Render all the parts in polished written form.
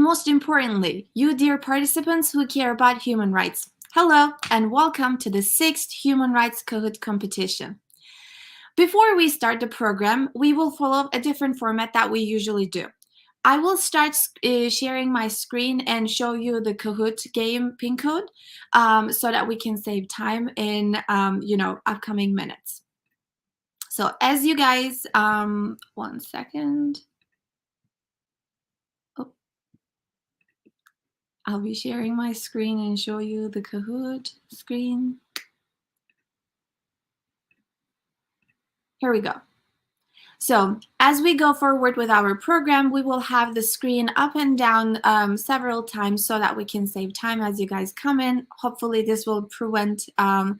most importantly, you dear participants who care about human rights. Hello and welcome to the 6th Human Rights Kahoot competition. Before we start the program, we will follow a different format that we usually do. I will start sharing my screen and show you the Kahoot game pin code so that we can save time in upcoming minutes. So as you guys, 1 second. I'll be sharing my screen and show you the Kahoot screen. Here we go. So as we go forward with our program, we will have the screen up and down several times so that we can save time as you guys come in. Hopefully this will prevent a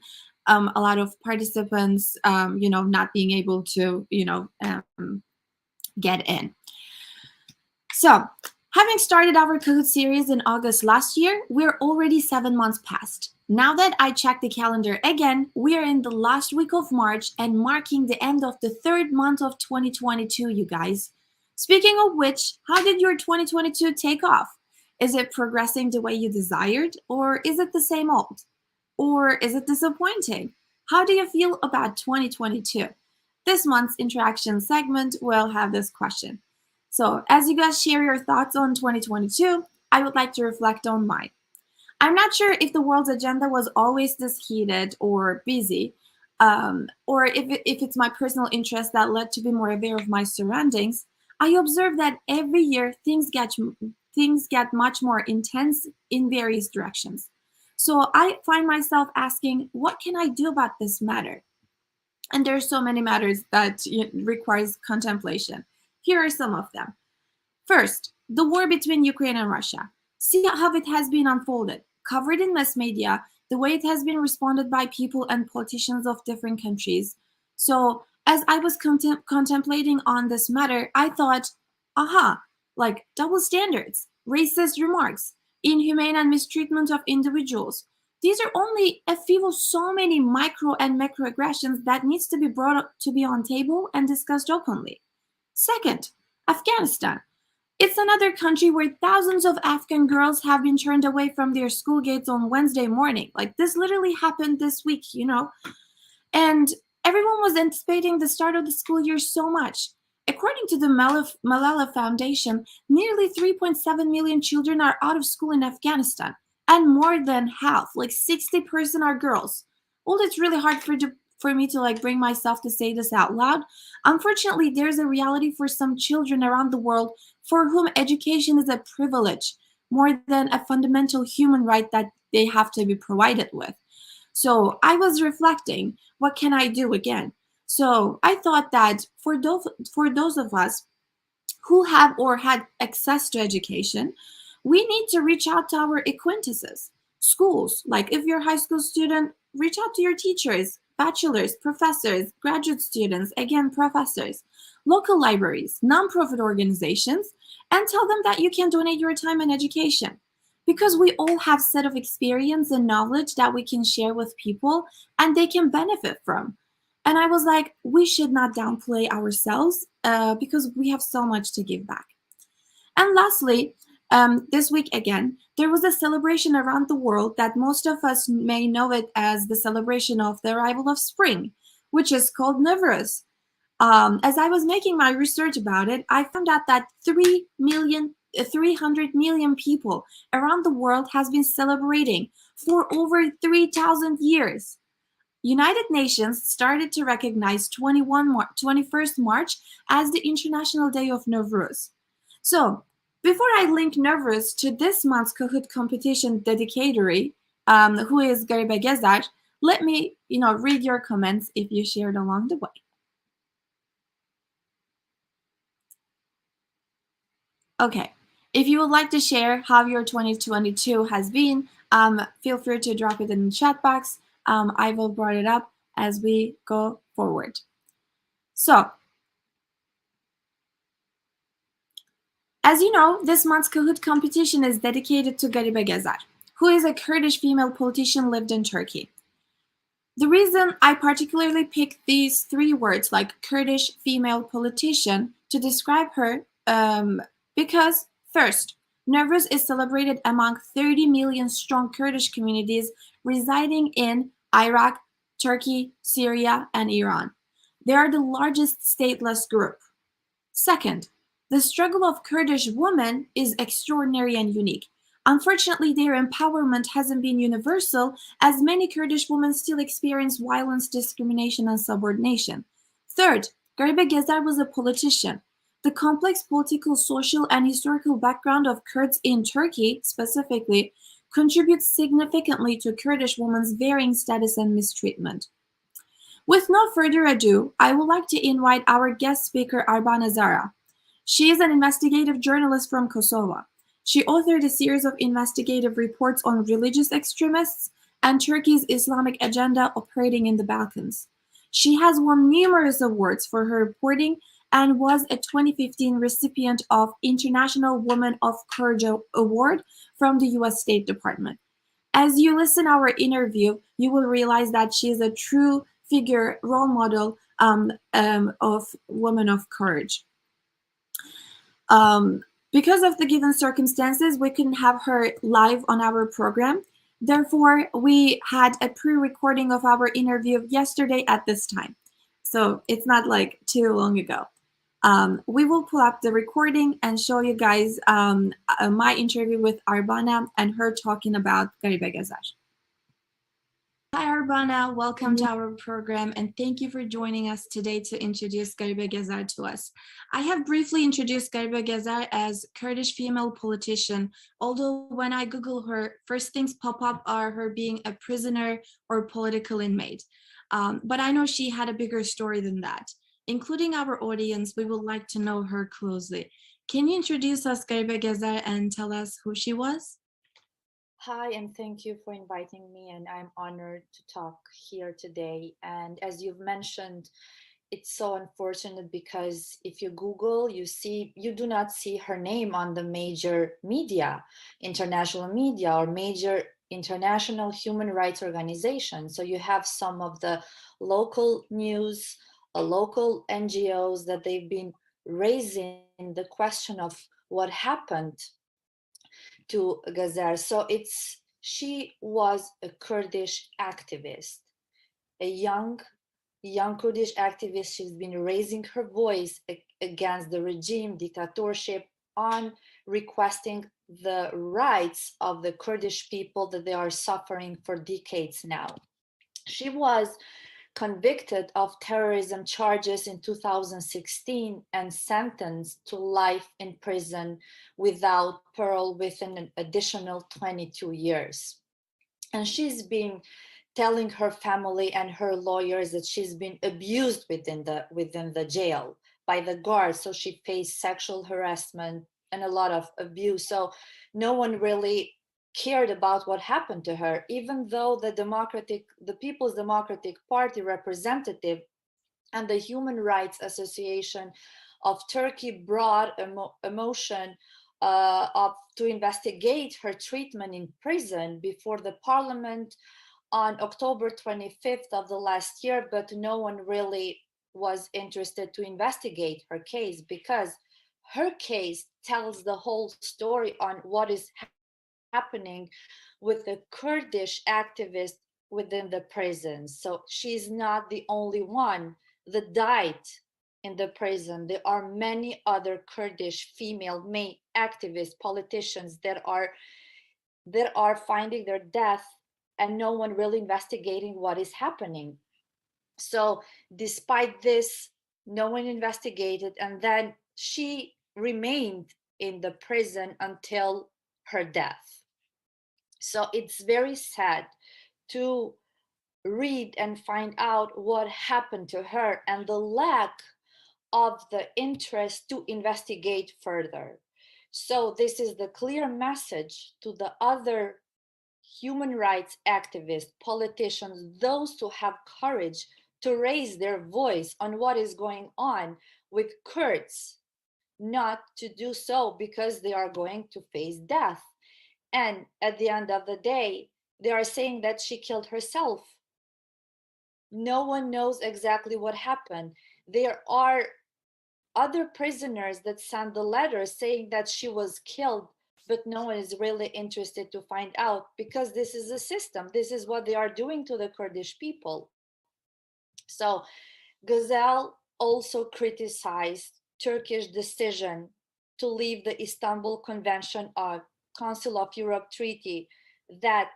lot of participants, not being able to, get in. So having started our Kahoot series in August last year, we're already 7 months past. Now that I check the calendar again, we are in the last week of March and marking the end of the 3rd month of 2022, you guys. Speaking of which, how did your 2022 take off? Is it progressing the way you desired, or is it the same old? Or is it disappointing? How do you feel about 2022? This month's interaction segment will have this question. So as you guys share your thoughts on 2022, I would like to reflect on mine. I'm not sure if the world's agenda was always this heated or busy, or if it's my personal interest that led to be more aware of my surroundings. I observe that every year things get much more intense in various directions. So I find myself asking, what can I do about this matter? And there are so many matters that requires contemplation. Here are some of them. First, the war between Ukraine and Russia. See how it has been unfolded, covered in mass media, the way it has been responded by people and politicians of different countries. So as I was contemplating on this matter, I thought, aha, like double standards, racist remarks, inhumane and mistreatment of individuals. These are only a few of so many micro and macroaggressions that needs to be brought up to be on table and discussed openly. Second, Afghanistan. It's another country where thousands of Afghan girls have been turned away from their school gates on Wednesday morning. Like this literally happened this week, And everyone was anticipating the start of the school year so much. According to the Malala Foundation, nearly 3.7 million children are out of school in Afghanistan. And more than half, like 60%, are girls. Well, it's really hard for me to bring myself to say this out loud. Unfortunately, there's a reality for some children around the world for whom education is a privilege more than a fundamental human right that they have to be provided with. So I was reflecting, what can I do again? So I thought that for those of us who have or had access to education, we need to reach out to our acquaintances, schools. Like if you're a high school student, reach out to your teachers, bachelors, professors, graduate students, again, professors, local libraries, nonprofit organizations, and tell them that you can donate your time and education. Because we all have set of experience and knowledge that we can share with people and they can benefit from. And I was like, we should not downplay ourselves because we have so much to give back. And lastly, this week again, there was a celebration around the world that most of us may know it as the celebration of the arrival of spring, which is called Nowruz. As I was making my research about it, I found out that 300 million people around the world has been celebrating for over 3,000 years. United Nations started to recognize 21st March as the International Day of Nowruz. So before I link Nowruz to this month's Kahoot competition dedicatory, who is Garibe Gezar, let me read your comments if you shared along the way. Okay, if you would like to share how your 2022 has been, feel free to drop it in the chat box. I will bring it up as we go forward. So, as you know, this month's Kahoot competition is dedicated to Garibe Gezar, who is a Kurdish female politician lived in Turkey. The reason I particularly picked these 3 words like Kurdish female politician to describe her because first, Nowruz is celebrated among 30 million strong Kurdish communities residing in Iraq, Turkey, Syria, and Iran. They are the largest stateless group. Second, the struggle of Kurdish women is extraordinary and unique. Unfortunately, their empowerment hasn't been universal, as many Kurdish women still experience violence, discrimination, and subordination. Third, Garibe Gezer was a politician. The complex political, social, and historical background of Kurds in Turkey, specifically, contributes significantly to Kurdish women's varying status and mistreatment. With no further ado, I would like to invite our guest speaker, Arbana Xharra. She is an investigative journalist from Kosovo. She authored a series of investigative reports on religious extremists and Turkey's Islamic agenda operating in the Balkans. She has won numerous awards for her reporting and was a 2015 recipient of International Woman of Courage Award from the US State Department. As you listen our interview, you will realize that she is a true figure, role model of woman of courage. Because of the given circumstances, we couldn't have her live on our program. Therefore, we had a pre-recording of our interview yesterday at this time. So it's not like too long ago. We will pull up the recording and show you guys my interview with Arbana and her talking about Garibe Gezer. Hi, Arbana. Welcome to our program, and thank you for joining us today to introduce Garibe Gezer to us. I have briefly introduced Garibe Gezer as Kurdish female politician, although when I Google her, first things pop up are her being a prisoner or political inmate. But I know she had a bigger story than that. Including our audience, we would like to know her closely. Can you introduce us, Garibe Gezer, and tell us who she was? Hi, and thank you for inviting me, and I'm honored to talk here today. And as you've mentioned, it's so unfortunate because if you Google, you do not see her name on the major media, international media, or major international human rights organizations. So you have some of the local news, local NGOs that they've been raising the question of what happened to Gezer. So she was a Kurdish activist, a young Kurdish activist. She's been raising her voice against the regime dictatorship on requesting the rights of the Kurdish people that they are suffering for decades now. She was convicted of terrorism charges in 2016 and sentenced to life in prison without parole within an additional 22 years. And she's been telling her family and her lawyers that she's been abused within the jail by the guards. So she faced sexual harassment and a lot of abuse. So no one really cared about what happened to her, even though the People's Democratic Party representative and the Human Rights Association of Turkey brought a motion to investigate her treatment in prison before the parliament on October 25th of the last year, but no one really was interested to investigate her case because her case tells the whole story on what is happening with the Kurdish activist within the prisons. So she's not the only one that died in the prison. There are many other Kurdish female activist politicians that are finding their death and no one really investigating what is happening. So despite this, no one investigated, and then she remained in the prison until her death. So it's very sad to read and find out what happened to her and the lack of the interest to investigate further. So this is the clear message to the other human rights activists, politicians, those who have courage to raise their voice on what is going on with Kurds, not to do so because they are going to face death. And at the end of the day, they are saying that she killed herself. No one knows exactly what happened. There are other prisoners that sent the letter saying that she was killed but no one is really interested to find out, because this is a system. This is what they are doing to the Kurdish people. So Ghazal also criticized Turkish decision to leave the Istanbul Convention of Council of Europe treaty that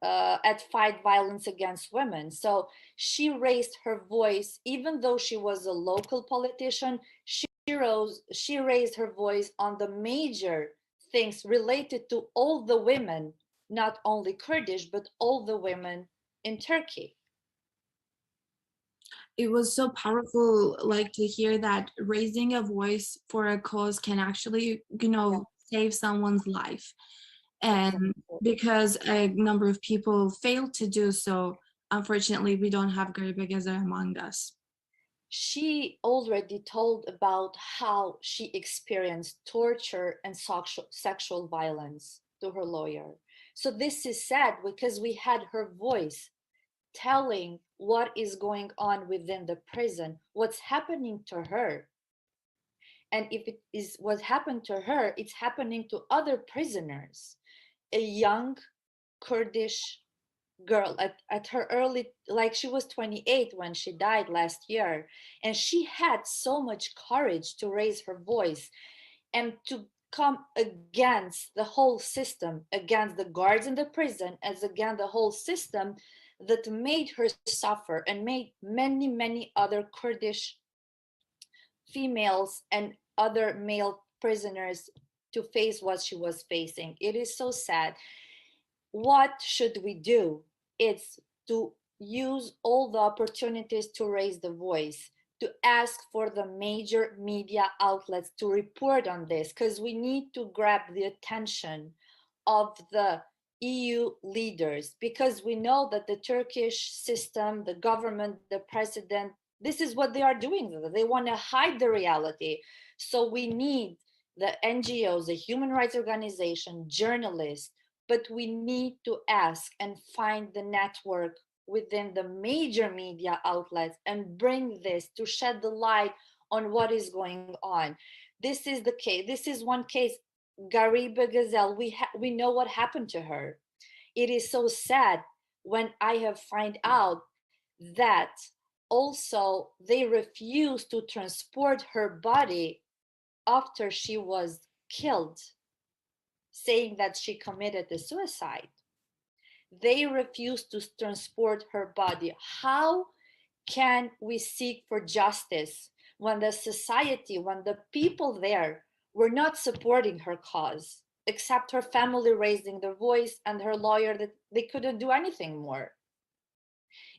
at fight violence against women. So she raised her voice, even though she was a local politician. She raised her voice on the major things related to all the women, not only Kurdish, but all the women in Turkey. It was so powerful, like, to hear that raising a voice for a cause can actually, save someone's life. And Exactly. because a number of people failed to do so, unfortunately, we don't have Gariba Gezer among us. She already told about how she experienced torture and sexual violence to her lawyer. So this is sad because we had her voice telling what is going on within the prison, what's happening to her. And if it is what happened to her, it's happening to other prisoners. A young Kurdish girl at her early, like she was 28 when she died last year, and she had so much courage to raise her voice and to come against the whole system, against the guards in the prison, as against the whole system that made her suffer and made many other Kurdish females and other male prisoners to face what she was facing. It is so sad. What should we do? It's to use all the opportunities to raise the voice, to ask for the major media outlets to report on this, because we need to grab the attention of the EU leaders, because we know that the Turkish system, the government, the president, this is what they are doing. They want to hide the reality. So we need the NGOs, the human rights organization, journalists, but we need to ask and find the network within the major media outlets and bring this to shed the light on what is going on. This is the case. This is one case. Gariba Gazelle, we know what happened to her. It is so sad when I have find out that also they refused to transport her body after she was killed, saying that she committed a suicide. They refused to transport her body. How can we seek for justice when the society, when the people there were not supporting her cause, except her family raising their voice and her lawyer that they couldn't do anything more?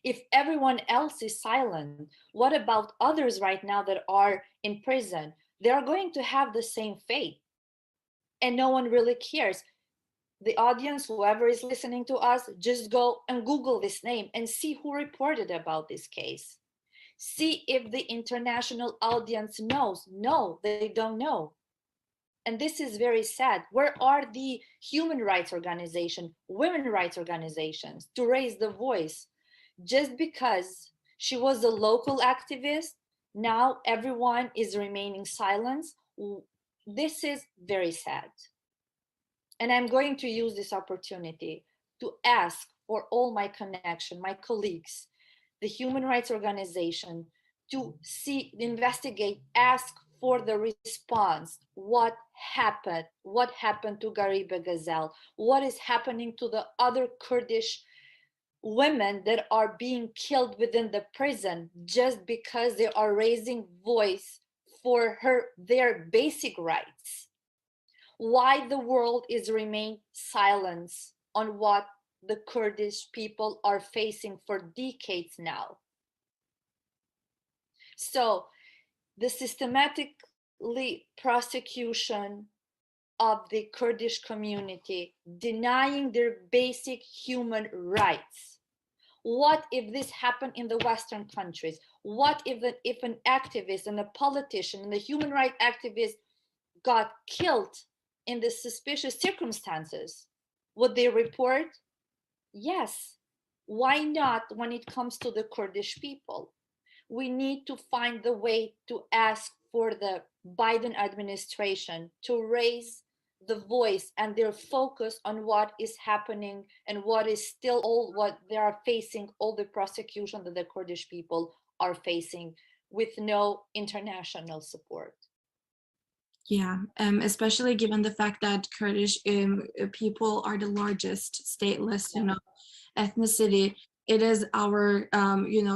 If everyone else is silent, what about others right now that are in prison? They are going to have the same fate, and no one really cares. The audience, whoever is listening to us, just go and Google this name and see who reported about this case. See if the international audience knows. No, they don't know. And this is very sad. Where are the human rights organizations, women rights organizations to raise the voice? Just because she was a local activist, now everyone is remaining silent. This is very sad. And I'm going to use this opportunity to ask for all my connection, my colleagues, the human rights organization, to see, investigate, ask for the response. What happened? What happened to Gariba Gazelle? What is happening to the other Kurdish women that are being killed within the prison just because they are raising voice for their basic rights? Why the world is remain silent on what the Kurdish people are facing for decades now? So the systematically prosecution of the Kurdish community, denying their basic human rights. What if this happened in the Western countries? What if an activist and a politician and a human rights activist got killed in the suspicious circumstances? Would they report? Yes. Why not when it comes to the Kurdish people? We need to find the way to ask for the Biden administration to raise the voice and their focus on what is happening and what is still all what they are facing, all the prosecution that the Kurdish people are facing with no international support. Yeah, especially given the fact that Kurdish people are the largest stateless, ethnicity. It is our,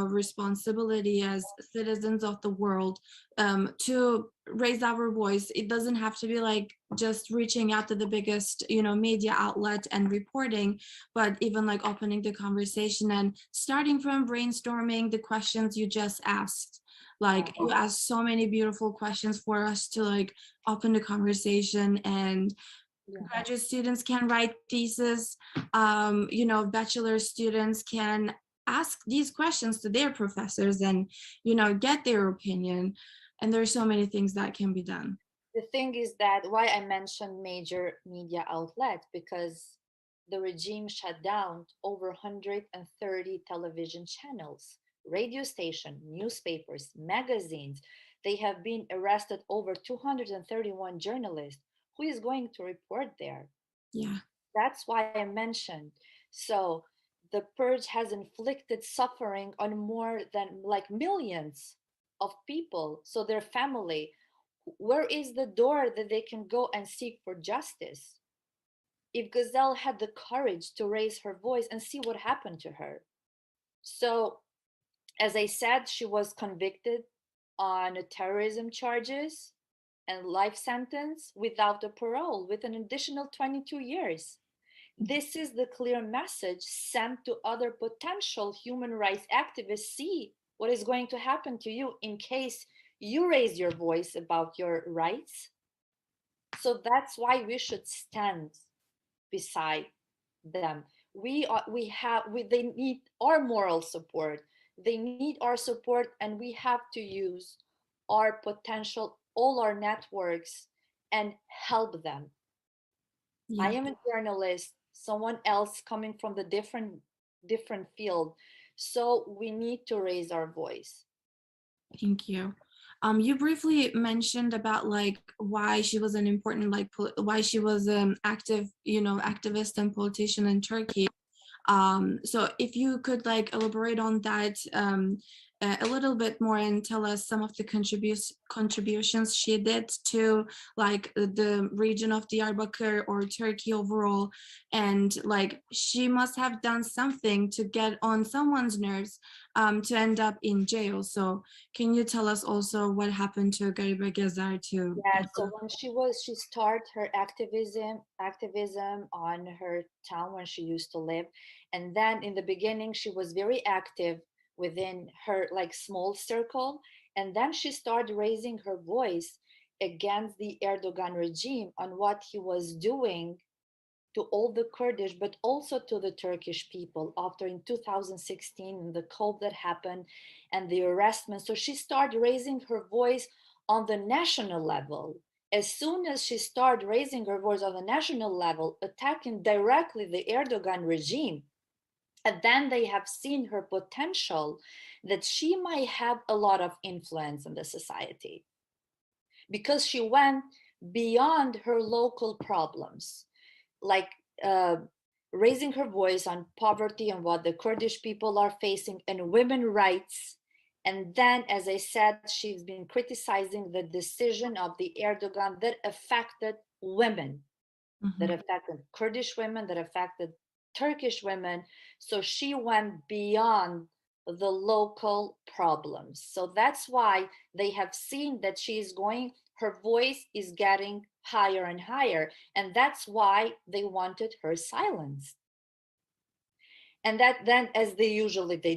responsibility as citizens of the world to raise our voice. It doesn't have to be like just reaching out to the biggest, media outlet and reporting, but even like opening the conversation and starting from brainstorming the questions you just asked. Like you asked so many beautiful questions for us to like open the conversation, and graduate students can write thesis, bachelor students can ask these questions to their professors and, get their opinion. And there's so many things that can be done. The thing is that why I mentioned major media outlet, because the regime shut down over 130 television channels, radio station, newspapers, magazines. They have been arrested over 231 journalists. Who is going to report there? Yeah. That's why I mentioned. So the purge has inflicted suffering on more than like millions of people. So their family, where is the door that they can go and seek for justice? If Gazelle had the courage to raise her voice and see what happened to her. So, as I said, she was convicted on terrorism charges and life sentence without a parole with an additional 22 years. This is the clear message sent to other potential human rights activists. See what is going to happen to you in case you raise your voice about your rights. So that's why we should stand beside them. They need our moral support. They need our support, and we have to use our potential, all our networks, and help them. Yeah. I am a journalist, someone else coming from the different field. So we need to raise our voice. Thank you. You briefly mentioned about like why she was an important, like why she was active, activist and politician in Turkey. So if you could like elaborate on that a little bit more and tell us some of the contributions she did to like the region of Diyarbakir or Turkey overall, and like she must have done something to get on someone's nerves to end up in jail. So can you tell us also what happened to Gariba Gezar to? Yeah, so when she started her activism on her town when she used to live, and then in the beginning she was very active within her like small circle, and then she started raising her voice against the Erdogan regime on what he was doing to all the Kurdish, but also to the Turkish people after in 2016, the coup that happened and the arrestment. So she started raising her voice on the national level. As soon as she started raising her voice on the national level, attacking directly the Erdogan regime, and then they have seen her potential that she might have a lot of influence in the society because she went beyond her local problems, like uh, raising her voice on poverty and what the Kurdish people are facing and women rights. And then, as I said, she's been criticizing the decision of the Erdogan that affected women, that affected Kurdish women, that affected Turkish women. So she went beyond the local problems. So that's why they have seen that she is going, her voice is getting higher and higher. And that's why they wanted her silenced. And that then, as they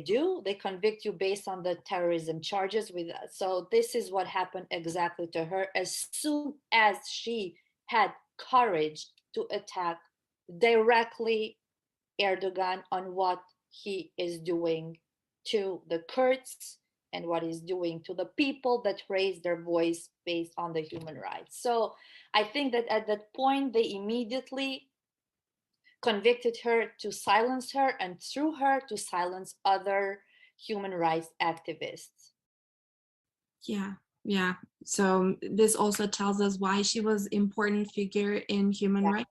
do, they convict you based on the terrorism charges with us. So this is what happened exactly to her as soon as she had courage to attack directly Erdogan on what he is doing to the Kurds and what he's doing to the people that raise their voice based on the human rights. So I think that at that point, they immediately convicted her to silence her and through her to silence other human rights activists. Yeah, Yeah, so this also tells us why she was important figure in human Yeah. rights.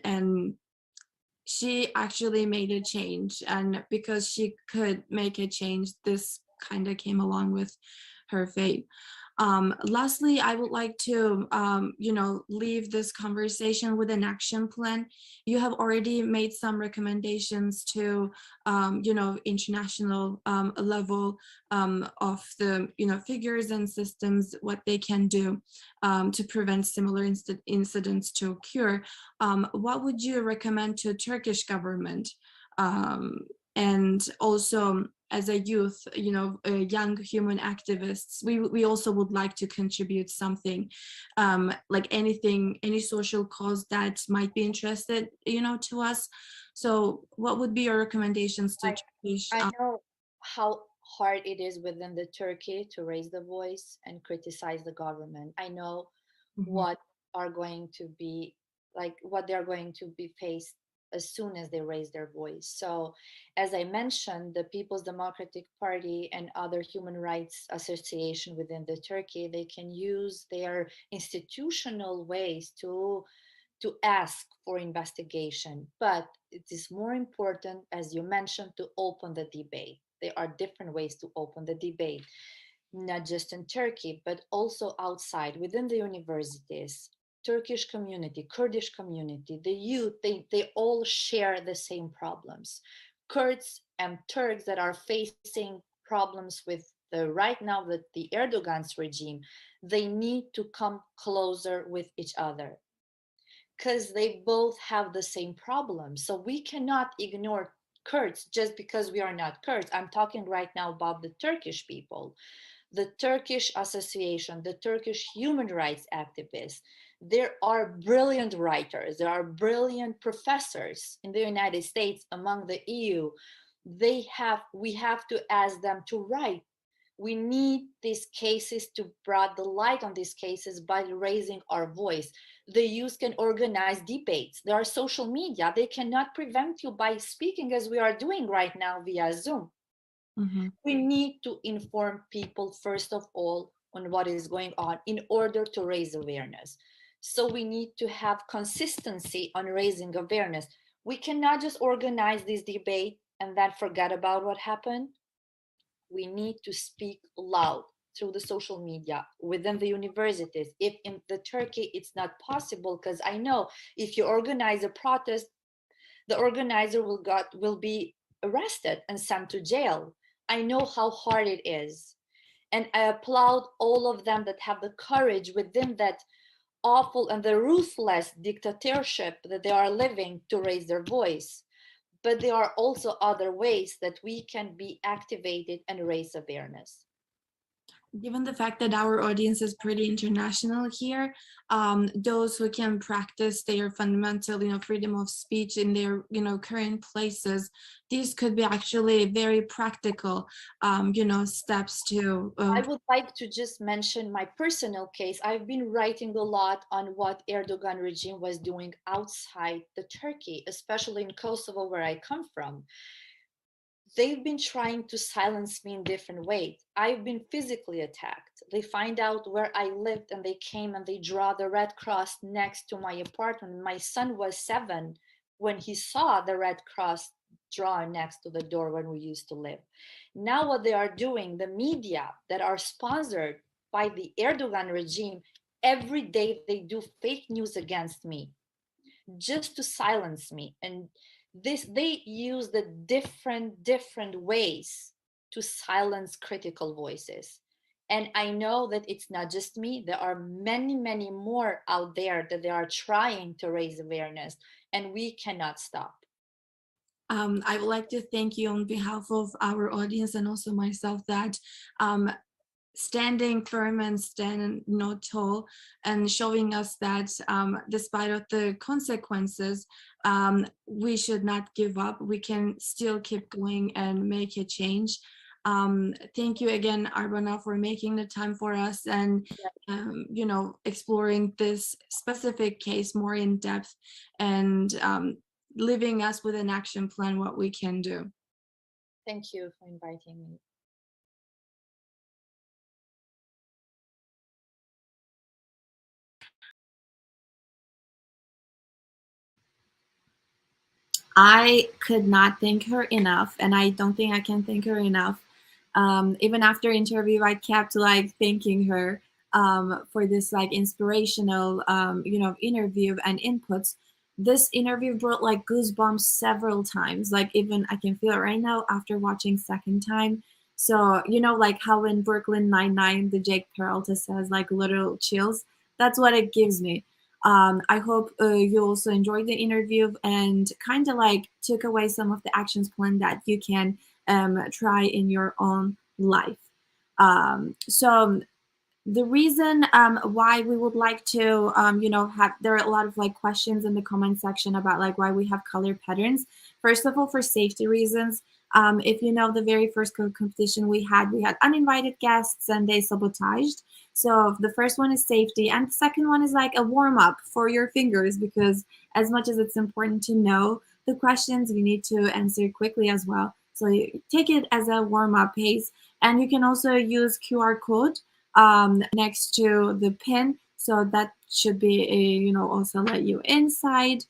And she actually made a change, and because she could make a change, this kind of came along with her fate. Lastly, I would like to leave this conversation with an action plan. You have already made some recommendations to international level of the figures and systems, what they can do to prevent similar incidents to occur. What would you recommend to Turkish government? And also, as a youth, young human activists, we also would like to contribute something, like anything, any social cause that might be interested, to us. So what would be your recommendations to Turkish? I know how hard it is within the Turkey to raise the voice and criticize the government. I know Mhm. what are going to be what they're going to be faced as soon as they raise their voice. So, as I mentioned, the People's Democratic Party and other human rights association within the Turkey, they can use their institutional ways to ask for investigation. But it is more important, as you mentioned, to open the debate. There are different ways to open the debate, not just in Turkey, but also outside, within the universities, Turkish community, Kurdish community, the youth, they all share the same problems. Kurds and Turks that are facing problems with right now with the Erdogan's regime, they need to come closer with each other because they both have the same problem. So we cannot ignore Kurds just because we are not Kurds. I'm talking right now about the Turkish people, the Turkish association, the Turkish human rights activists. There are brilliant writers, there are brilliant professors in the United States, among the EU. We have to ask them to write. We need these cases to bring the light on these cases by raising our voice. The youth can organize debates. There are social media. They cannot prevent you by speaking as we are doing right now via Zoom. Mhm. We need to inform people, first of all, on what is going on in order to raise awareness. So we need to have consistency on raising awareness. We cannot just organize this debate and then forget about what happened. We need to speak loud through the social media within the universities. If in the Turkey it's not possible, because I know if you organize a protest, the organizer will be arrested and sent to jail. I know how hard it is, and I applaud all of them that have the courage within that awful and the ruthless dictatorship that they are living to raise their voice. But there are also other ways that we can be activated and raise awareness. Given the fact that our audience is pretty international here, those who can practice their fundamental, freedom of speech in their, current places, these could be actually very practical, steps to. I would like to just mention my personal case. I've been writing a lot on what Erdogan regime was doing outside the Turkey, especially in Kosovo, where I come from. They've been trying to silence me in different ways. I've been physically attacked. They find out where I lived and they came and they draw the red cross next to my apartment. My son was 7 when he saw the red cross drawn next to the door when we used to live. Now what they are doing, the media that are sponsored by the Erdogan regime, every day they do fake news against me just to silence me. And this they use the different ways to silence critical voices. And I know that it's not just me, there are many more out there that they are trying to raise awareness, and we cannot stop. I would like to thank you on behalf of our audience and also myself that standing firm and standing tall and showing us that despite of the consequences, we should not give up. We can still keep going and make a change. Thank you again, Arbana, for making the time for us and exploring this specific case more in depth and leaving us with an action plan what we can do. Thank you for inviting me. I could not thank her enough, and I don't think I can thank her enough. Even after interview, I kept like thanking her for this like inspirational, interview and inputs. This interview brought like goosebumps several times. Like even I can feel it right now after watching second time. So like how in Brooklyn Nine-Nine, the Jake Peralta says like literal chills. That's what it gives me. I hope you also enjoyed the interview and kind of like took away some of the actions plan that you can try in your own life. So the reason why we would like to have, there are a lot of like questions in the comment section about like why we have color patterns. First of all, for safety reasons. If you know the very first competition we had uninvited guests and they sabotaged. So the first one is safety, and the second one is like a warm up for your fingers, because as much as it's important to know the questions, you need to answer quickly as well. So you take it as a warm up pace, and you can also use QR code next to the pin, so that should be also let you inside.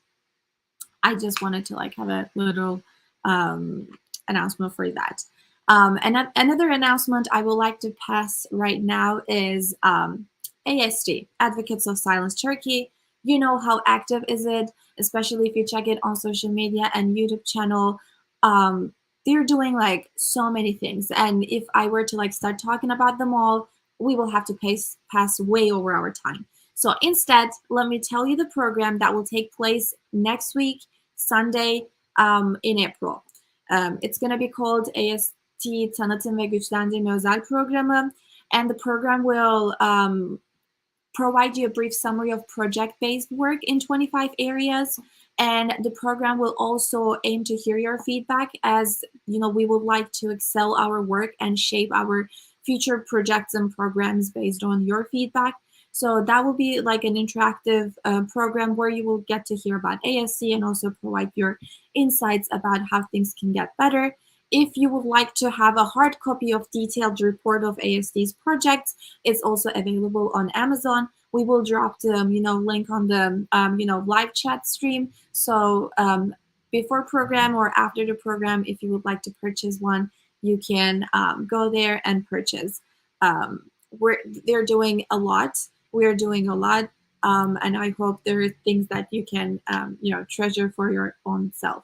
I just wanted to like have a little um, announcement for that. And another announcement I would like to pass right now is AST, Advocates of Silence Turkey. You know how active is it, especially if you check it on social media and YouTube channel. Um, they're doing like so many things, and if I were to like start talking about them all, we will have to pass way over our time. So instead, let me tell you the program that will take place next week, Sunday, in April. It's going to be called AST Tanıtım ve Güçlendirme Özel Programı, and the program will provide you a brief summary of project-based work in 25 areas. And the program will also aim to hear your feedback, as we would like to excel our work and shape our future projects and programs based on your feedback. So that will be like an interactive program where you will get to hear about ASC and also provide your insights about how things can get better. If you would like to have a hard copy of detailed report of ASD's projects, it's also available on Amazon. We will drop the link on the live chat stream. So before program or after the program, if you would like to purchase one, you can go there and purchase. They're doing a lot. We're doing a lot, and I hope there are things that you can treasure for your own self.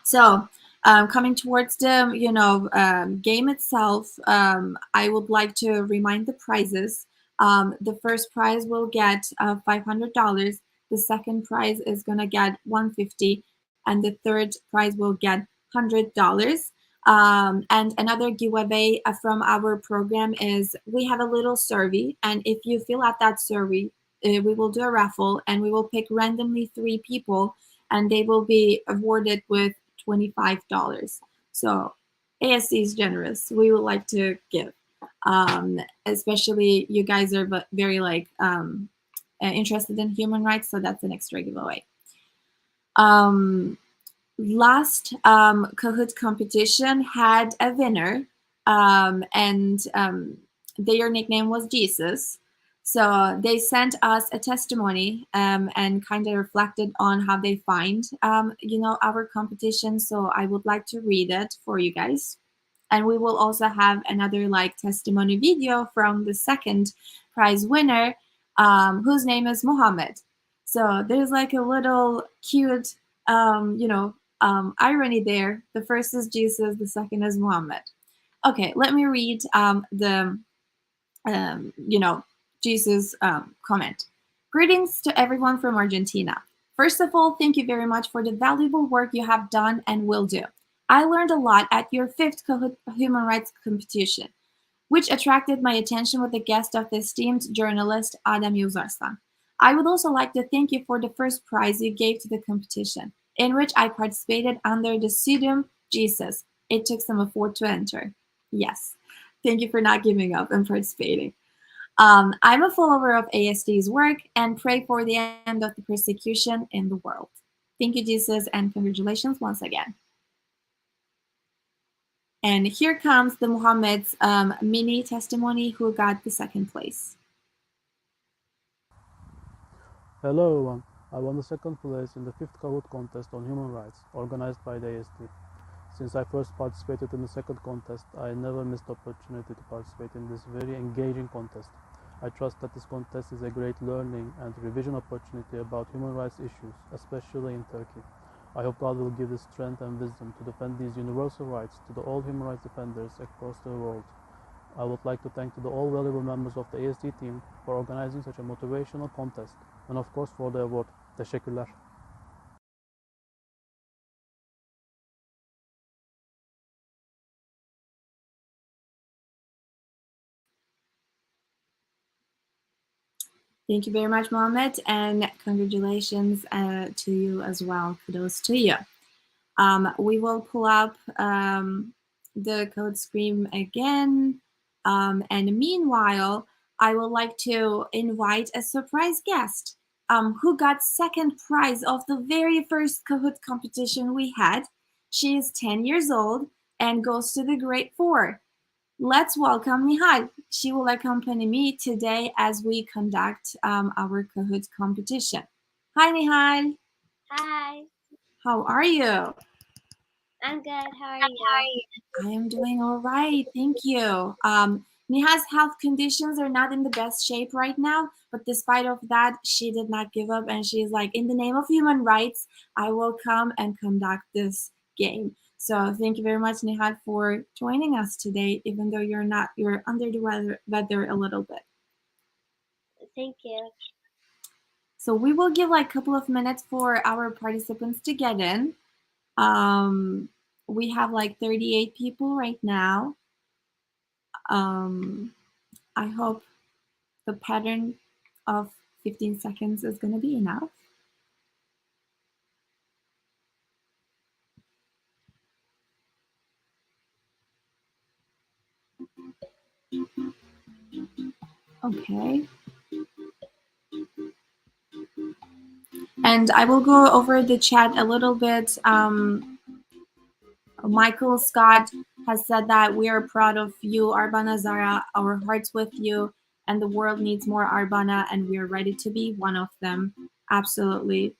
So coming towards the game itself, I would like to remind the prizes. The first prize will get $500. The second prize is gonna get $150, and the third prize will get $100. And another giveaway from our program is we have a little survey, and if you fill out that survey, we will do a raffle, and we will pick randomly 3 people, and they will be awarded with $25. So ASC is generous. We would like to give, especially you guys are very like interested in human rights, so that's an extra giveaway. Last Kahoot competition had a winner, and their nickname was Jesus. So they sent us a testimony and kind of reflected on how they find, our competition. So I would like to read it for you guys. And we will also have another like testimony video from the second prize winner, whose name is Muhammad. So there's like a little cute, irony there. The first is Jesus, the second is Muhammad. Okay, let me read the Jesus comment. Greetings to everyone from Argentina. First of all, thank you very much for the valuable work you have done and will do. I learned a lot at your 5th Kahoot human rights competition, which attracted my attention with the guest of the esteemed journalist Adem Yuzarslan. I would also like to thank you for the first prize you gave to the competition, in which I participated under the pseudonym Jesus. It took some effort to enter. Yes, thank you for not giving up and participating. I'm a follower of ASD's work and pray for the end of the persecution in the world. Thank you, Jesus, and congratulations once again. And here comes the Muhammad's mini testimony, who got the second place. Hello, I won the second place in the 5th Kahoot contest on human rights, organized by the AST. Since I first participated in the second contest, I never missed the opportunity to participate in this very engaging contest. I trust that this contest is a great learning and revision opportunity about human rights issues, especially in Turkey. I hope God will give the strength and wisdom to defend these universal rights to all human rights defenders across the world. I would like to thank the all valuable members of the ASD team for organizing such a motivational contest and of course for the award. Teşekkürler. Thank you very much, Mohammed, and congratulations to you as well. Kudos to you. We will pull up the code screen again. And meanwhile, I would like to invite a surprise guest who got second prize of the very first Kahoot competition we had. She is 10 years old and goes to the grade 4. Let's welcome Nihal. She will accompany me today as we conduct our Kahoot competition. Hi, Nihal. Hi, How are you? I'm good. How are you? I am doing all right, thank you. Niha's health conditions are not in the best shape right now, but despite of that, she did not give up, and she's like, in the name of human rights, I will come and conduct this game. So thank you very much, Nihal, for joining us today, even though you're under the weather a little bit. Thank you. So we will give like a couple of minutes for our participants to get in. We have like 38 people right now. I hope the pattern of 15 seconds is going to be enough. Okay. And I will go over the chat a little bit. Michael Scott has said that we are proud of you, Arbana Xharra, our hearts with you, and the world needs more Arbana, and we are ready to be one of them. Absolutely.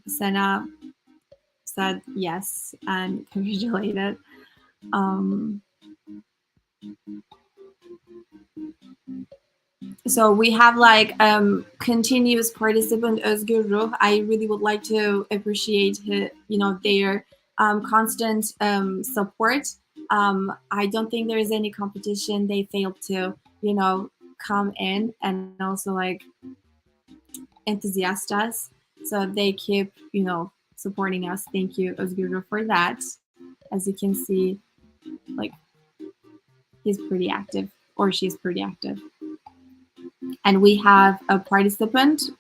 Senna said yes and congratulated. So we have like continuous participant Özgür. I really would like to appreciate his, their constant support. I don't think there is any competition they failed to, come in and also like enthusiast us. So they keep, supporting us. Thank you, Özgür, for that. As you can see, like he's pretty active, or she's pretty active. And we have a participant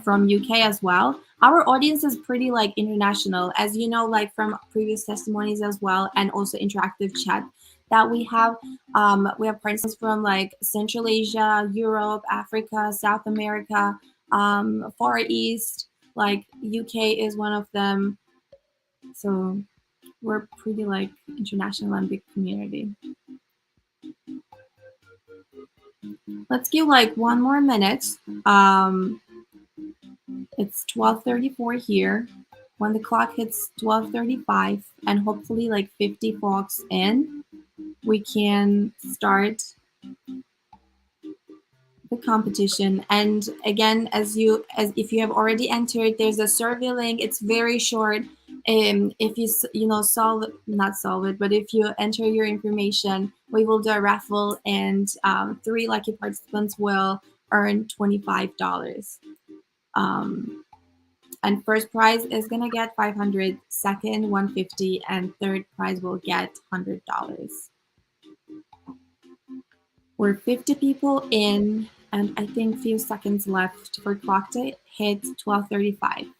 from UK as well. Our audience is pretty like international, as you know, like from previous testimonies as well, and also interactive chat that we have. We have participants from like Central Asia, Europe, Africa, South America, Far East, like UK is one of them. So we're pretty like international and big community. Let's give like one more minute. It's 12:34 here. When the clock hits 12:35 and hopefully like 50 folks in, we can start the competition. And again, as if you have already entered, there's a survey link. It's very short. If you not solve it, but if you enter your information, we will do a raffle, and 3 lucky participants will earn $25. And first prize is gonna get 500, second 150, and third prize will get $100. We're 50 people in, and I think few seconds left for clock to hit 12:35.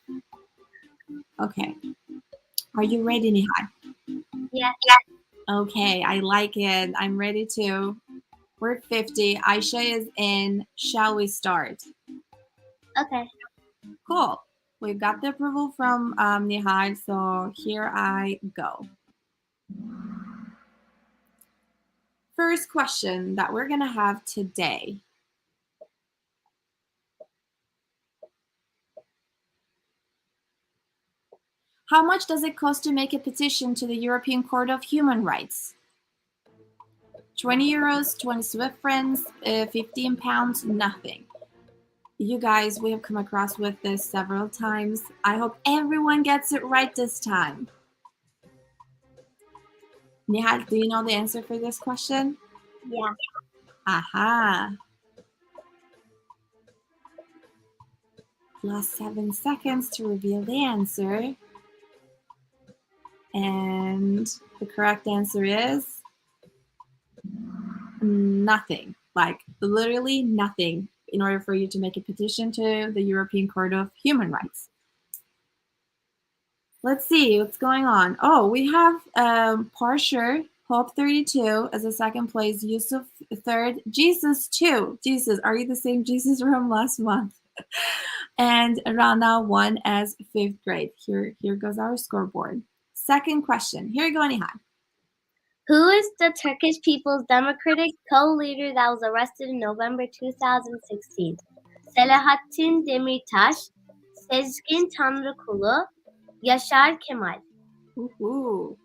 Okay. Are you ready, Nihal? Yeah. Okay, I like it. I'm ready too. We're 50. Aisha is in. Shall we start? Okay. Cool. We've got the approval from Nihal, so here I go. First question that we're going to have today. How much does it cost to make a petition to the European Court of Human Rights? 20 euros, 20 Swiss francs, 15 pounds, nothing. You guys, we have come across with this several times. I hope everyone gets it right this time. Nihal, do you know the answer for this question? Yeah. Aha. Plus 7 seconds to reveal the answer. And the correct answer is nothing. Like literally nothing in order for you to make a petition to the European Court of Human Rights. Let's see what's going on. Oh, we have Parsher, Hope 32 as a second place, Yusuf third, Jesus 2. Jesus, are you the same Jesus from last month? And Rana 1 as 5th grade. Here goes our scoreboard. Second question. Here you go, Nihal. Who is the Turkish People's Democratic co-leader that was arrested in November 2016? Selahattin Demirtaş, Sezgin Tanrıkulu, Yaşar Kemal. Ooh.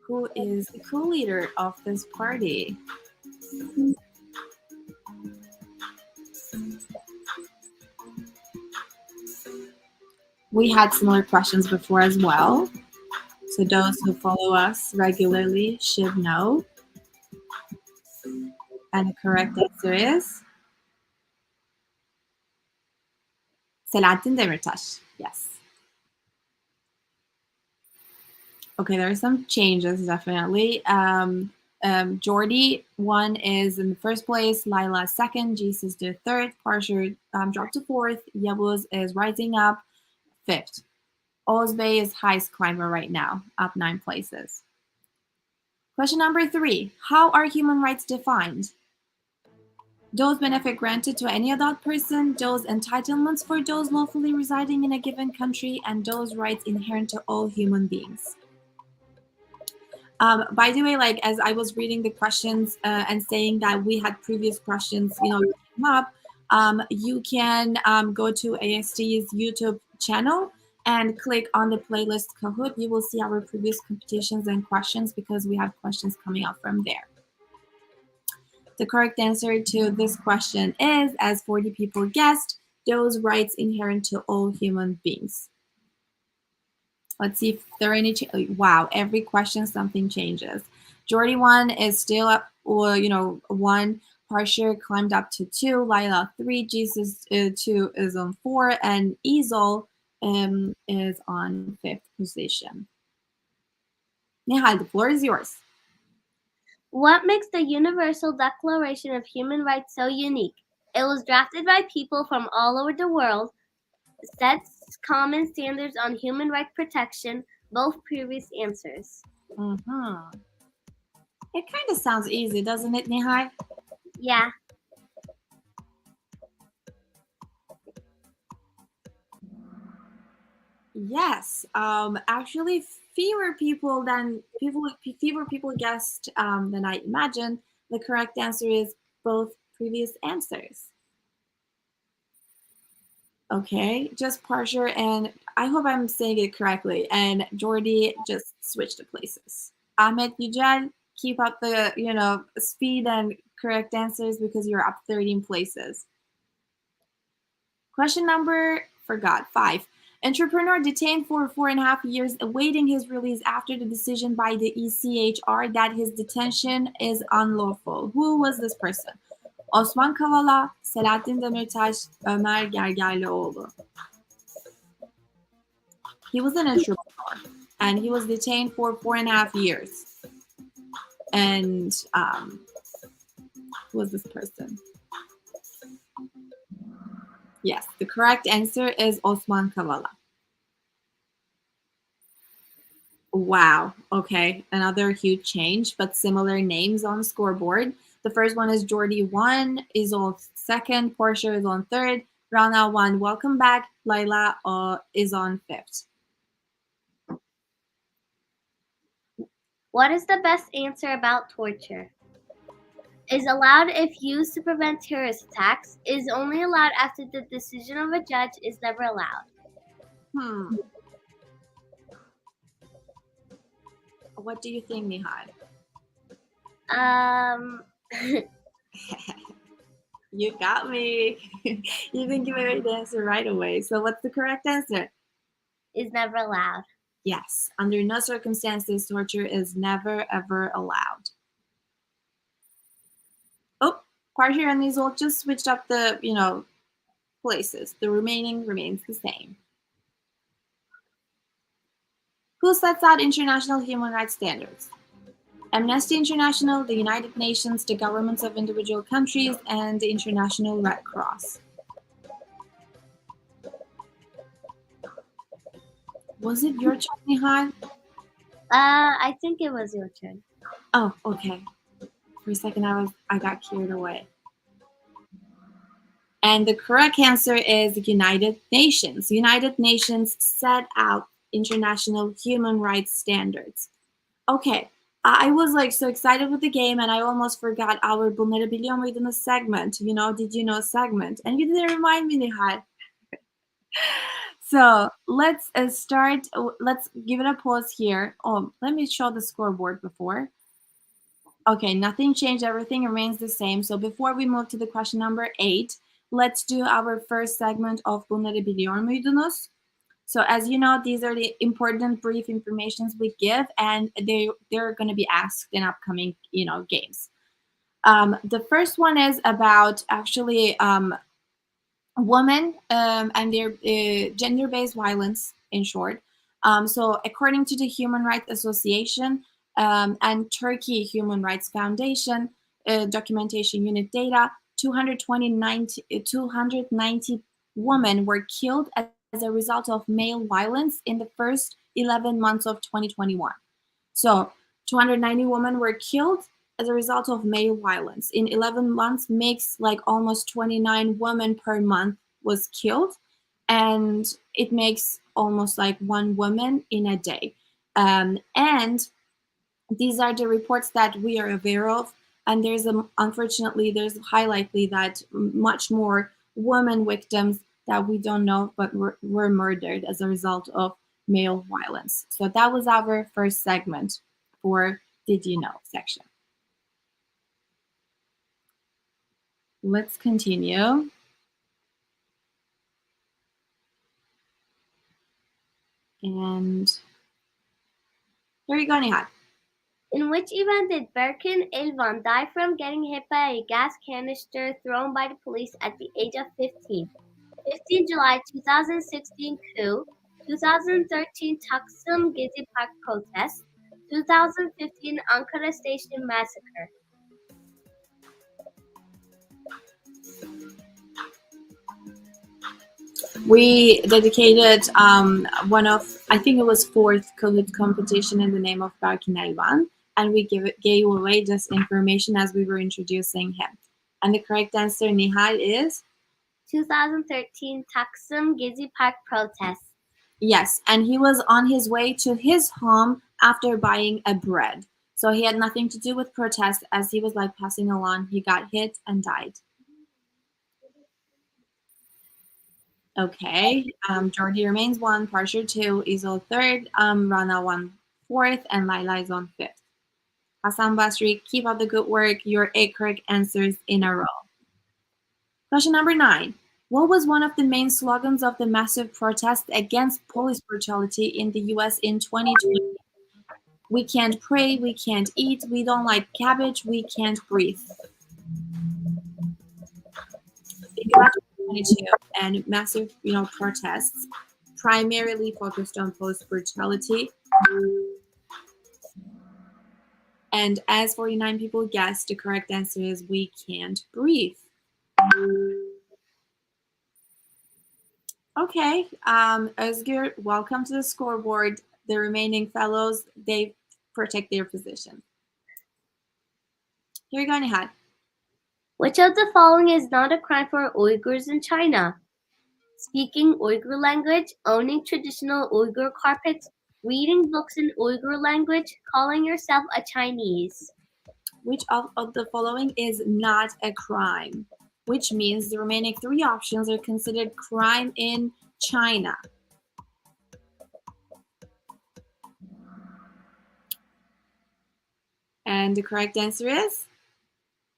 Who is the co-leader of this party? We had similar questions before as well. So those who follow us regularly should know. And the correct answer is Selahattin Demirtaş. Yes. Okay, there are some changes, definitely. Jordi 1 is in the first place, Laila 2nd, Jesus the 3rd, Parsher dropped to 4th, Yavuz is rising up 5th. Ozbey is highest climber right now, up 9 places. Question number 3. How are human rights defined? Those benefit granted to any adult person, those entitlements for those lawfully residing in a given country, and those rights inherent to all human beings. By the way, like as I was reading the questions and saying that we had previous questions, came up, you can go to AST's YouTube channel and click on the playlist Kahoot. You will see our previous competitions and questions because we have questions coming up from there. The correct answer to this question is, as 40 people guessed, those rights inherent to all human beings. Let's see if there are any wow, every question something changes. Jordi 1 is still up, 1. Parsher climbed up to 2. Laila 3. Jesus 2 is on 4. And Ezel is on 5th position. Nihal, the floor is yours. What makes the Universal Declaration of Human Rights so unique? It was drafted by people from all over the world, sets common standards on human rights protection, both previous answers. Mm-hmm. It kind of sounds easy, doesn't it, Nihal? Yeah. Yes. Actually, fewer people guessed than I imagined. The correct answer is both previous answers. Okay, just Parsher and I hope I'm saying it correctly. And Jordi just switched the places. Ahmet Yücel, keep up the speed and correct answers because you're up 13 places. Question number 5. Entrepreneur detained for 4.5 years awaiting his release after the decision by the ECHR that his detention is unlawful. Who was this person? Osman Kavala, Selahattin Demirtaş, Ömer Gergerlioğlu. He was an entrepreneur and he was detained for 4.5 years. And who was this person? Yes, the correct answer is Osman Kavala. Wow, okay, another huge change, but similar names on the scoreboard. The first one is Jordi 1, is on 2nd, Parsher is on 3rd, Rana 1, welcome back, Laila is on 5th. What is the best answer about torture? Is allowed if used to prevent terrorist attacks, is only allowed after the decision of a judge, is never allowed. What do you think, Nihal? You got me. You think you made the answer right away. So what's the correct answer? Is never allowed. Yes, under no circumstances, torture is never ever allowed. Oh, Parshir and Nizol just switched up the, places. The remaining remains the same. Who sets out international human rights standards? Amnesty International, the United Nations, the governments of individual countries, and the International Red Cross. Was it your turn, Nihal? I think it was your turn. Oh, okay. For a second, I got carried away. And the correct answer is the United Nations. The United Nations set out international human rights standards. Okay, I was like so excited with the game and I almost forgot our Bunları biliyor muydunuz segment. Did you know segment? And you didn't remind me, Nihal. So let's start. Let's give it a pause here. Oh, let me show the scoreboard before. Okay, nothing changed. Everything remains the same. So before we move to the question number 8, let's do our first segment of Bunları biliyor muydunuz? So as you know, these are the important brief informations we give, and they're going to be asked in upcoming, games. The first one is about actually women and their gender-based violence, in short. So according to the Human Rights Association and Turkey Human Rights Foundation documentation unit data, 290 women were killed as a result of male violence in the first 11 months of 2021. So 290 women were killed as a result of male violence. In 11 months makes like almost 29 women per month was killed. And it makes almost like 1 woman in a day. And these are the reports that we are aware of. And unfortunately, there's high likely that much more women victims that we don't know, but were murdered as a result of male violence. So that was our first segment for Did You Know section. Let's continue. And here you go, Nihal. In which event did Berkin Elvan die from getting hit by a gas canister thrown by the police at the age of 15? 15 July 2016 coup, 2013 Taksim Gezi Park protest, 2015 Ankara Station massacre. We dedicated I think it was 4th Kahoot competition in the name of Berkin Elvan, and we gave away this information as we were introducing him. And the correct answer, Nihal, is 2013 Taksim Gezi Park protest. Yes, and he was on his way to his home after buying a bread. So he had nothing to do with protest. As he was like passing along, he got hit and died. Okay, Jordi remains 1, Parshir 2, Isol 3rd, Rana 1 4th, and Laila is on 5th. Hassan Basri, keep up the good work. Your 8 correct answers in a row. Question number 9. What was one of the main slogans of the massive protest against police brutality in the US in 2020? We can't pray, we can't eat, we don't like cabbage, we can't breathe. In 2022, and massive, protests primarily focused on police brutality. And as 49 people guessed, the correct answer is we can't breathe. Okay, Özgür, welcome to the scoreboard. The remaining fellows, they protect their position. Here you go, Nihal. Which of the following is not a crime for Uyghurs in China? Speaking Uyghur language, owning traditional Uyghur carpets, reading books in Uyghur language, calling yourself a Chinese. Which of the following is not a crime? Which means the remaining 3 options are considered crime in China. And the correct answer is?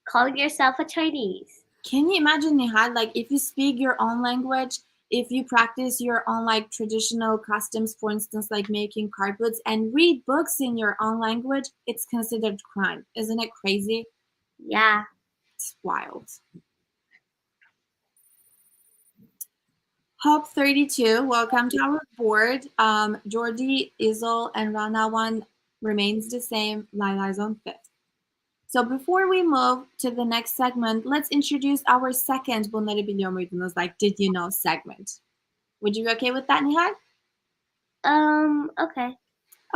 Calling yourself a Chinese. Can you imagine, Nihal, like if you speak your own language, if you practice your own like traditional customs, for instance, like making carpets and read books in your own language, it's considered crime. Isn't it crazy? Yeah. It's wild. Hope 32, welcome to our board. Jordi, Izzle, and Rana 1 remains the same. Laila is on 5th. So before we move to the next segment, let's introduce our second Bunları biliyor muydunuz, like Did You Know segment. Would you be okay with that, Nihal? Okay.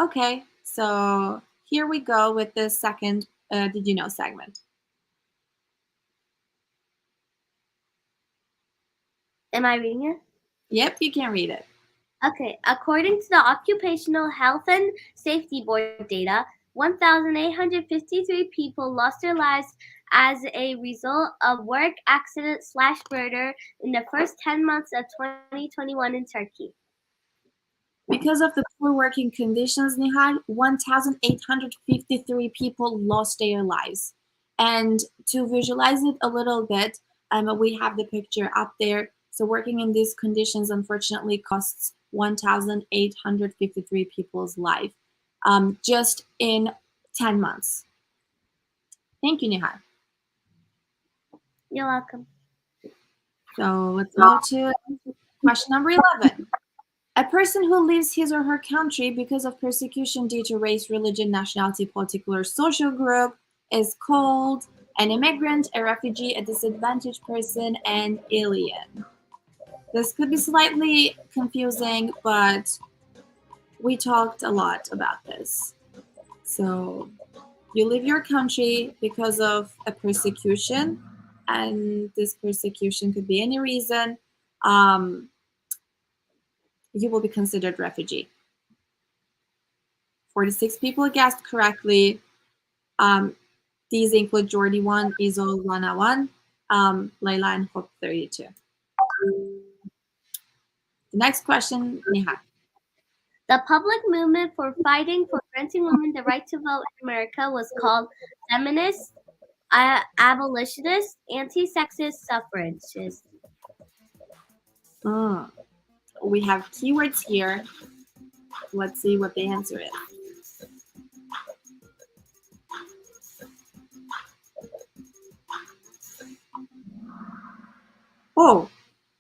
Okay, so here we go with the second Did You Know segment. Am I reading it? Yep, you can read it. Okay. According to the Occupational Health and Safety Board data, 1,853 people lost their lives as a result of work accident/murder in the first 10 months of 2021 in Turkey. Because of the poor working conditions, Nihal, 1,853 people lost their lives. And to visualize it a little bit, we have the picture up there. So working in these conditions, unfortunately, costs 1,853 people's life just in 10 months. Thank you, Nihal. You're welcome. So let's go to question number 11. A person who leaves his or her country because of persecution due to race, religion, nationality, political, or social group is called an immigrant, a refugee, a disadvantaged person, an alien. This could be slightly confusing, but we talked a lot about this. So you leave your country because of a persecution, and this persecution could be any reason. You will be considered refugee. 46 people guessed correctly. These include Jordi 1, Izzle, Rana 1, Layla, and Hope 32. The next question, Neha. The public movement for fighting for granting women the right to vote in America was called feminist, abolitionist, anti-sexist, suffragist. We have keywords here. Let's see what the answer is. Oh,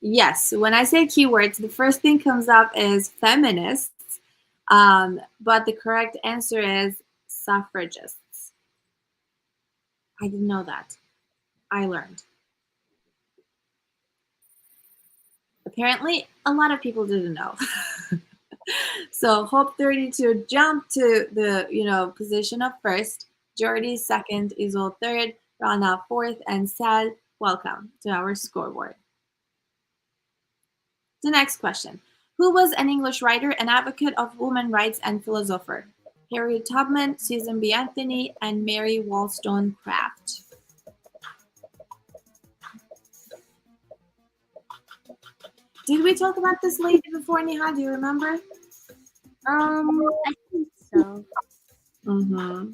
yes. When I say keywords, the first thing comes up is feminists, but the correct answer is suffragists. I didn't know that. I learned. Apparently, a lot of people didn't know. So Hope 32 jumped to the position of first, Jordi second, Izzle third, Rana fourth, and Sal, welcome to our scoreboard. The next question. Who was an English writer, an advocate of women's rights, and philosopher? Harriet Tubman, Susan B. Anthony, and Mary Wollstonecraft. Did we talk about this lady before, Neha? Do you remember? I think so. Mm-hmm.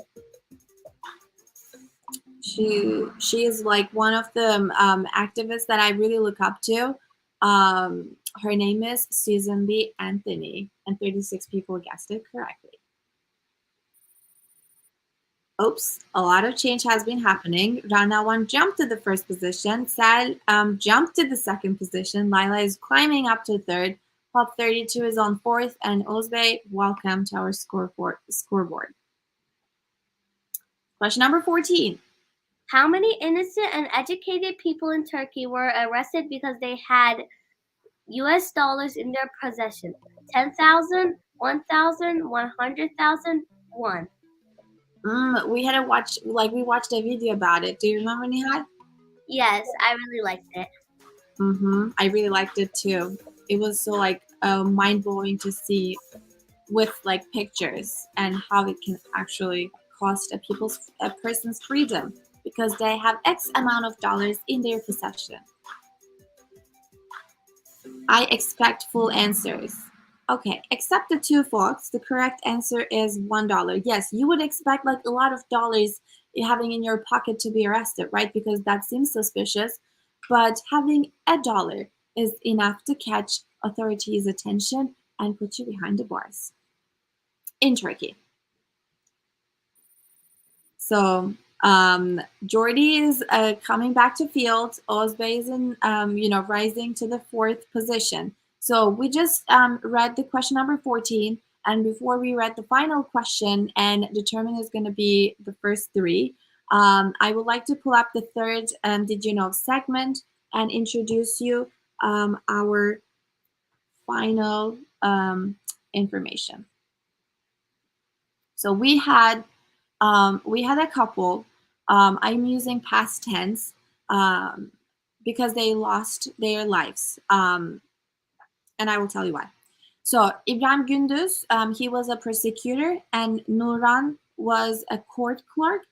She is like one of the activists that I really look up to. Her name is Susan B. Anthony, and 36 people guessed it correctly. Oops, a lot of change has been happening. Rana 1 jumped to the first position. Sal jumped to the second position. Laila is climbing up to third. Hope 32 is on fourth. And Ozbey, welcome to our scoreboard. Question number 14. How many innocent and educated people in Turkey were arrested because they had US dollars in their possession? 10,000, 1,000, 100,000, 1. We watched a video about it. Do you remember, Nihal? Yes, I really liked it. I really liked it too. It was so mind-blowing to see with pictures and how it can actually cost a person's freedom because they have X amount of dollars in their possession. I expect full answers. Okay, except the two folks, the correct answer is $1. Yes, you would expect like a lot of dollars having in your pocket to be arrested, right? Because that seems suspicious. But having $1 is enough to catch authorities' attention and put you behind the bars in Turkey. So Jordy is coming back to field. Ozbey is in, rising to the 4th position. So we just read the question number 14. And before we read the final question and determine is going to be the first 3, I would like to pull up the 3rd Did You Know segment and introduce you our final information. So we had a couple. I'm using past tense because they lost their lives. And I will tell you why. So İbrahim Gündüz, he was a prosecutor, and Nuran was a court clerk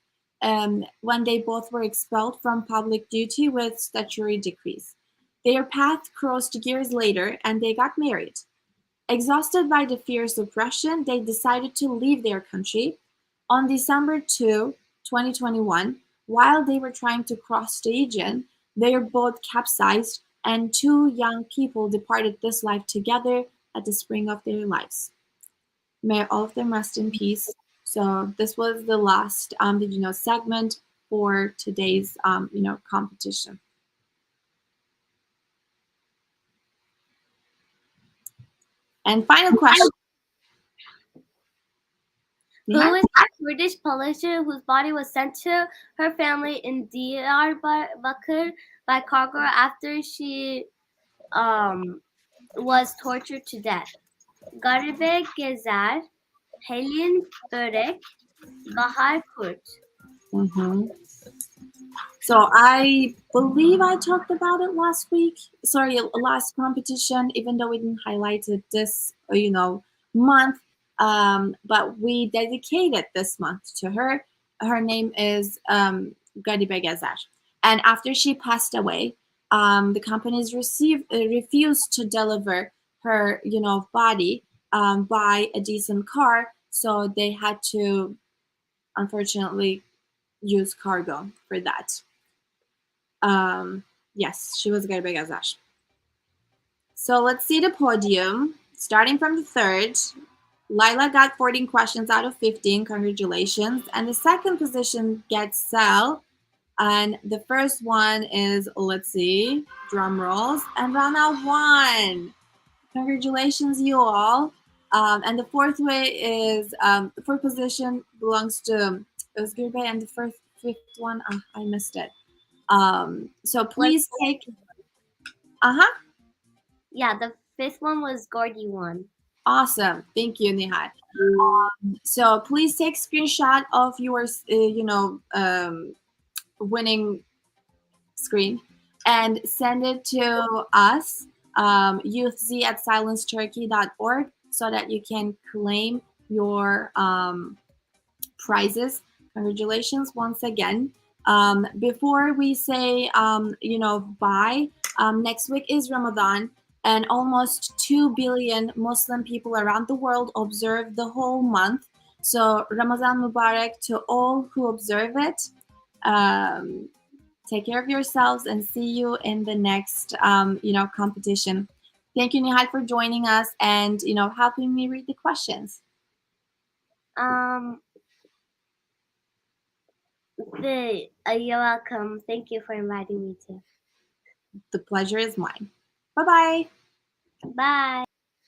when they both were expelled from public duty with statutory decrees. Their path crossed years later, and they got married. Exhausted by the fierce oppression, they decided to leave their country. On December 2, 2021, while they were trying to cross the Aegean, their boat capsized and 2 young people departed this life together at the spring of their lives. May all of them rest in peace. So this was the last Did You Know segment for today's competition. And final question. Who is the Kurdish politician whose body was sent to her family in Diyarbakir by cargo after she was tortured to death? Garibe Gezer, Helin Börek, Bahar Kurt. So I believe I talked about it last week. Sorry, last competition, even though we didn't highlight it this, month. But we dedicated this month to her. Her name is Garibe Gezer. And after she passed away, the companies refused to deliver her, body by a decent car. So they had to, unfortunately, use cargo for that. Yes, she was Garibe Gezer. So let's see the podium. Starting from the 3rd, Lila got 14 questions out of 15. Congratulations. And the 2nd position gets ZELLE. And the first one is, let's see, drum rolls, and Rana won. Congratulations, you all. And the 4th way is, the 4th position belongs to Özgür Bey, and the 5th one, I missed it. So please take, Yeah, the 5th one was Gordy one. Awesome. Thank you, Nihat. So please take screenshot of your, winning screen and send it to us, youthz@silenceturkey.org, so that you can claim your prizes. Congratulations once again. Before we say, bye, next week is Ramadan, and almost 2 billion Muslim people around the world observe the whole month. So Ramadan Mubarak to all who observe it. Take care of yourselves and see you in the next, competition. Thank you, Nihal, for joining us and, helping me read the questions. You're welcome. Thank you for inviting me too. The pleasure is mine. Bye-bye. Bye.